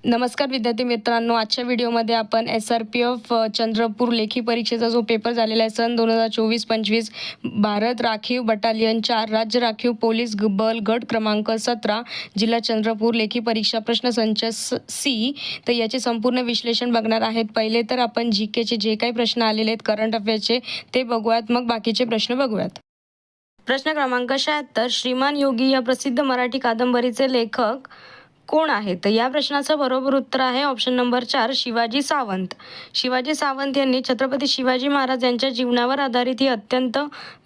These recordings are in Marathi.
नमस्कार विद्यार्थी मित्रांनो, आजच्या व्हिडिओमध्ये आपण SRPF चंद्रपूर लेखी परीक्षेचा जो पेपर झालेला आहे सन 2024-25 भारत राखीव बटालियन 4 राज्य राखीव पोलीस बल गट क्रमांक 17 जिल्हा चंद्रपूर लेखी परीक्षा प्रश्नसंच सी, तर याचे संपूर्ण विश्लेषण बघणार आहेत. पहिले तर आपण GKचे जे काही प्रश्न आलेले आहेत करंट अफेअर्सचे ते बघूयात, मग बाकीचे प्रश्न बघूयात. प्रश्न क्रमांक 76, श्रीमान योगी या प्रसिद्ध मराठी कादंबरीचे लेखक कोण आहे? तर या प्रश्नाचं बरोबर उत्तर आहे ऑप्शन नंबर 4 शिवाजी सावंत. शिवाजी सावंत यांनी छत्रपती शिवाजी महाराज यांच्या जीवनावर आधारित ही अत्यंत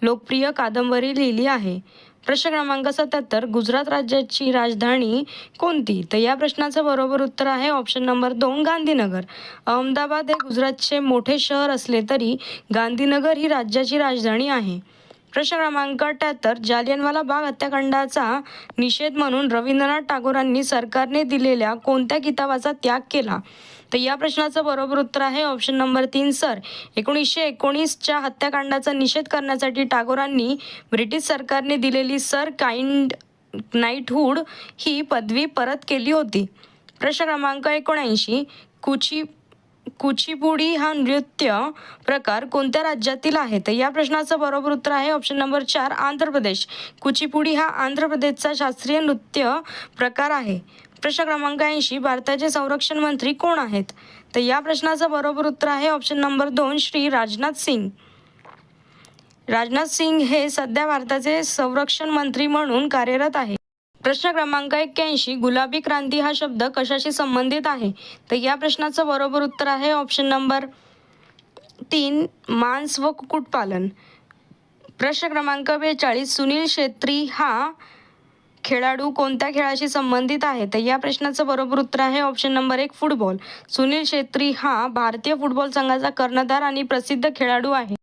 लोकप्रिय कादंबरी लिहिली आहे. प्रश्न क्रमांक 77, गुजरात राज्याची राजधानी कोणती? तर या प्रश्नाचं बरोबर उत्तर आहे ऑप्शन नंबर 2 गांधीनगर. अहमदाबाद हे गुजरातचे मोठे शहर असले तरी गांधीनगर ही राज्याची राजधानी आहे. प्रश्न क्रमांक 78, जालियनवाला बाग हत्याकांडाचा निषेध म्हणून रवींद्रनाथ टागोरांनी सरकारने दिलेल्या कोणत्या किताबाचा त्याग केला? तर या प्रश्नाचं बरोबर उत्तर आहे ऑप्शन नंबर 3 सर. 1919च्या हत्याकांडाचा निषेध करण्यासाठी टागोरांनी ब्रिटिश सरकारने दिलेली सर काइंड नाईटहूड ही पदवी परत केली होती. प्रश्न क्रमांक 79, कुचिपुडी हा नृत्य प्रकार कोणत्या राज्यातील आहे? तर या प्रश्नाचं बरोबर उत्तर आहे ऑप्शन नंबर 4 आंध्र प्रदेश. कुचिपुडी हा आंध्र प्रदेशचा शास्त्रीय नृत्य प्रकार आहे. प्रश्न क्रमांक 80, भारताचे संरक्षण मंत्री कोण आहेत? तर या प्रश्नाचं बरोबर उत्तर आहे ऑप्शन नंबर 2 श्री राजनाथ सिंग. राजनाथ सिंग हे सध्या भारताचे संरक्षण मंत्री म्हणून कार्यरत आहे. प्रश्न क्रमांक 81, गुलाबी क्रांती हा शब्द कशाशी संबंधित आहे? तर या प्रश्नाचं बरोबर उत्तर आहे ऑप्शन नंबर 3 मांस व कुक्कुटपालन. प्रश्न क्रमांक 42, सुनील छेत्री हा खेळाडू कोणत्या खेळाशी संबंधित आहे? तर या प्रश्नाचं बरोबर उत्तर आहे option number 1 football. Sunil Chhetri हा भारतीय फुटबॉल संघाचा कर्णधार आणि प्रसिद्ध खेळाडू आहे.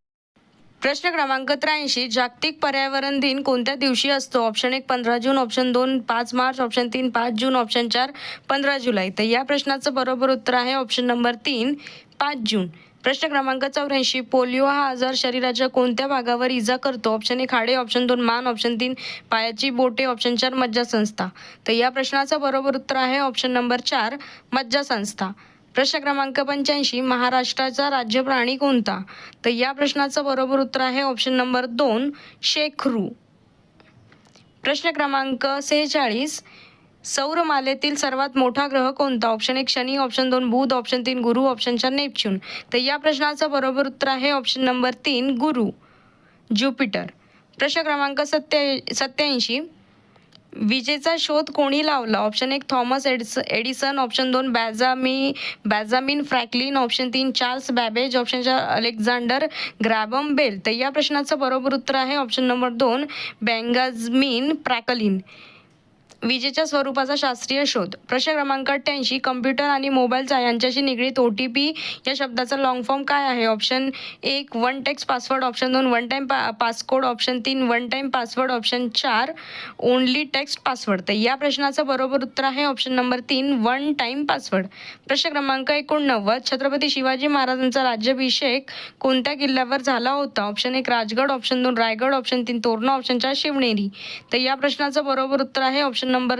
प्रश्न क्रमांक 83, जागतिक पर्यावरण दिन कोणत्या दिवशी असतो? ऑप्शन 1 15 जून, ऑप्शन 2 5 मार्च, ऑप्शन 3 5 जून, ऑप्शन 4 15 जुलै. तर या प्रश्नाचं बरोबर उत्तर आहे ऑप्शन नंबर 3 5 जून. प्रश्न क्रमांक 84, पोलिओ हा आजार शरीराच्या कोणत्या भागावर इजा करतो? ऑप्शन 1 हाडे, ऑप्शन 2 मान, ऑप्शन 3 पायाची बोटे, ऑप्शन 4 मज्जासंस्था. तर या प्रश्नाचं बरोबर उत्तर आहे ऑप्शन नंबर 4 मज्जासंस्था. प्रश्न क्रमांक 85, महाराष्ट्राचा राज्य प्राणी कोणता? तर या प्रश्नाचं बरोबर उत्तर आहे ऑप्शन नंबर 2 शेखरू. प्रश्न क्रमांक 46, सौरमालेतील सर्वात मोठा ग्रह कोणता? ऑप्शन 1 शनी, ऑप्शन 2 बुध, ऑप्शन 3 गुरु, ऑप्शन 4 नेपच्यून. तर या प्रश्नाचं बरोबर उत्तर आहे ऑप्शन नंबर 3 गुरु ज्युपिटर. प्रश्न क्रमांक 87, विजेचा शोध कोणी लावला? Option 1 Thomas Edison, option 2 Benjamin Franklin, option 3 Charles Babbage, option 4 Alexander Graham Bell. तर या प्रश्नाचं बरोबर उत्तर आहे ऑप्शन नंबर 2 बेंजामिन फ्रँकलिन. विजेच्या स्वरूपाचा शास्त्रीय शोध. प्रश्न क्रमांक 88, कम्प्युटर आणि मोबाईलचा यांच्याशी निगडीत OTP या शब्दाचा लॉंग फॉर्म काय आहे? Option 1 one text password, option 2 one time passcode, option 3 one time password, option 4 only text password. तर या प्रश्नाचं बरोबर उत्तर आहे option number 3 one time password. प्रश्न क्रमांक 89, छत्रपती शिवाजी महाराजांचा राज्याभिषेक कोणत्या किल्ल्यावर झाला होता? Option 1 Rajgad, option 2 Raigad, option 3 Torna, option 4 Shivneri. तर या प्रश्नाचं बरोबर उत्तर आहे ऑप्शन नंबर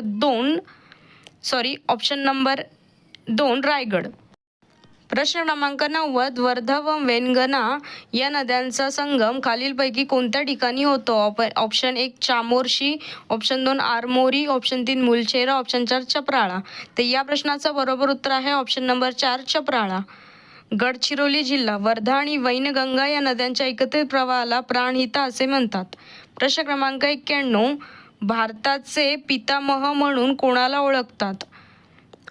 2 रायगड. प्रश्न क्रमांक 90, वर्धा व वेंगणा या नद्यांचा संगम खालीलपैकी कोणत्या ठिकाणी होतो? Option 1 Chamorshi, option 2 Armori, option 3 Mulchera, option 4 Chaprala. तर या प्रश्नाचं बरोबर उत्तर आहे ऑप्शन नंबर 4 चपराळा. गडचिरोली जिल्हा. वर्धा आणि वैनगंगा या नद्यांच्या एकत्रित प्रवाहाला प्राणहिता असे म्हणतात. प्रश्न क्रमांक 91, भारताचे पितामह म्हणून कोणाला ओळखतात?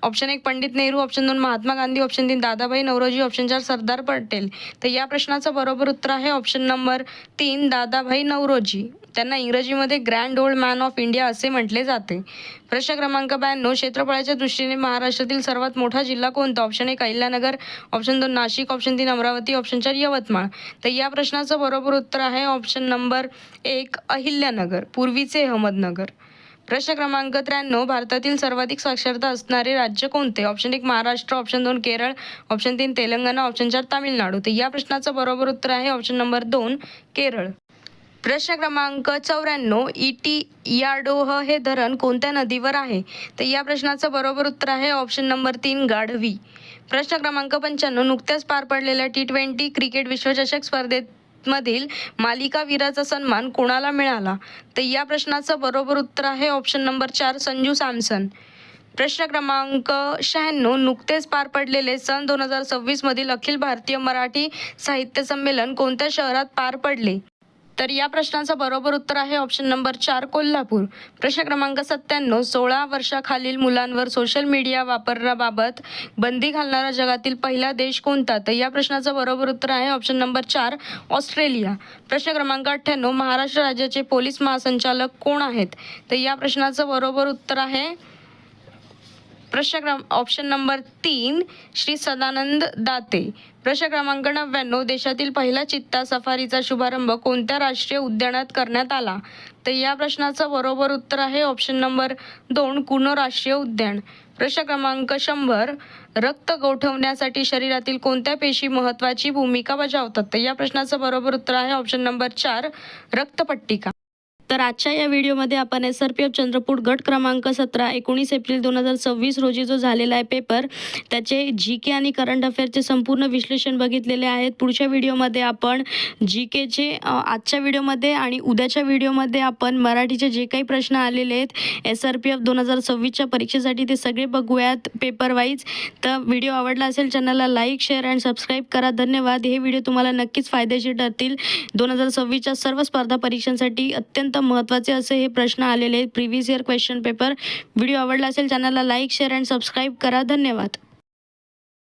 Option 1 Pandit Nehru, option 2 Mahatma Gandhi, option 3 Dadabhai Naoroji, option 4 Sardar Patel. तर या प्रश्नाचं बरोबर उत्तर आहे ऑप्शन नंबर 3 दादाभाई नौरोजी. त्यांना इंग्रजीमध्ये grand old man of India असे म्हटले जाते. प्रश्न क्रमांक 92, क्षेत्रफळाच्या दृष्टीने महाराष्ट्रातील सर्वात मोठा जिल्हा कोणता? Option 1 Ahilyanagar, option 2 Nashik, option 3 Amravati, option 4 Yavatmal. तर या प्रश्नाचं बरोबर उत्तर आहे ऑप्शन नंबर 1 अहिल्यानगर, पूर्वीचे अहमदनगर. प्रश्न क्रमांक 93, भारतातील सर्वाधिक साक्षरता असणारे राज्य कोणते? Option 1 Maharashtra, option 2 Kerala, option 3 Telangana, option 4 Tamil Nadu. तर या प्रश्नाचं बरोबर उत्तर आहे ऑप्शन नंबर 2 केरळ. प्रश्न क्रमांक 94, इटियाडोह हे धरण कोणत्या नदीवर आहे? तर या प्रश्नाचं बरोबर उत्तर आहे ऑप्शन नंबर 3, गाढवी. प्रश्न क्रमांक 95, नुकत्याच पार पडलेल्या T20 क्रिकेट विश्वचषक स्पर्धेत मधील मालिकावीराचा सन्मान कोणाला मिळाला? तर या प्रश्नाचं बरोबर उत्तर आहे ऑप्शन नंबर 4, संजू सॅमसन. प्रश्न क्रमांक 96, नुकतेच पार पडलेले सन 2026 मधील अखिल भारतीय मराठी साहित्य संमेलन कोणत्या शहरात पार पडले? तर या प्रश्नाचं बरोबर उत्तर आहे ऑप्शन नंबर 4, कोल्हापूर. प्रश्न क्रमांक 97, 16 वर्षाखालील मुलांवर सोशल मीडिया वापरण्याबाबत बंदी घालणारा जगातील पहिला देश कोणता? तर या प्रश्नाचं बरोबर उत्तर आहे ऑप्शन नंबर 4, ऑस्ट्रेलिया. प्रश्न क्रमांक 98, महाराष्ट्र राज्याचे पोलीस महासंचालक कोण आहेत? तर या प्रश्नाचं बरोबर उत्तर आहे ऑप्शन नंबर 3, श्री सदानंद दाते. प्रश्न क्रमांक 99, देशातील पहिला चित्ता सफारीचा शुभारंभ कोणत्या राष्ट्रीय उद्यानात करण्यात आला? तर या प्रश्नाचं बरोबर उत्तर आहे ऑप्शन नंबर 2, कुनो राष्ट्रीय उद्यान. प्रश्न क्रमांक 100, रक्त गोठवण्यासाठी शरीरातील कोणत्या पेशी महत्त्वाची भूमिका बजावतात? तर या प्रश्नाचं बरोबर उत्तर आहे ऑप्शन नंबर 4, रक्तपट्टिका. तर आजच्या या व्हिडिओमध्ये आपण SRPF चंद्रपूर गट क्रमांक 17 19 एप्रिल 2026 रोजी जो झालेला आहे पेपर, त्याचे GK आणि करंट अफेअरचे संपूर्ण विश्लेषण बघितलेले आहेत. पुढच्या व्हिडिओमध्ये आपण GKचे आजच्या व्हिडिओमध्ये आणि उद्याच्या व्हिडिओमध्ये आपण मराठीचे जे काही प्रश्न आलेले आहेत SRPF 2026च्या परीक्षेसाठी ते सगळे बघूयात पेपर वाईज. तर व्हिडिओ आवडला असेल चॅनलला लाईक, शेअर आणि सबस्क्राईब करा. धन्यवाद. हे व्हिडिओ तुम्हाला नक्कीच फायदेशीर ठरतील. 2026च्या सर्व स्पर्धा परीक्षांसाठी अत्यंत महत्त्वाचे असे हे प्रश्न आलेले आहेत, previous year question paper. Video आवडला असेल चॅनलला लाईक, शेअर आणि सबस्क्राईब करा. धन्यवाद.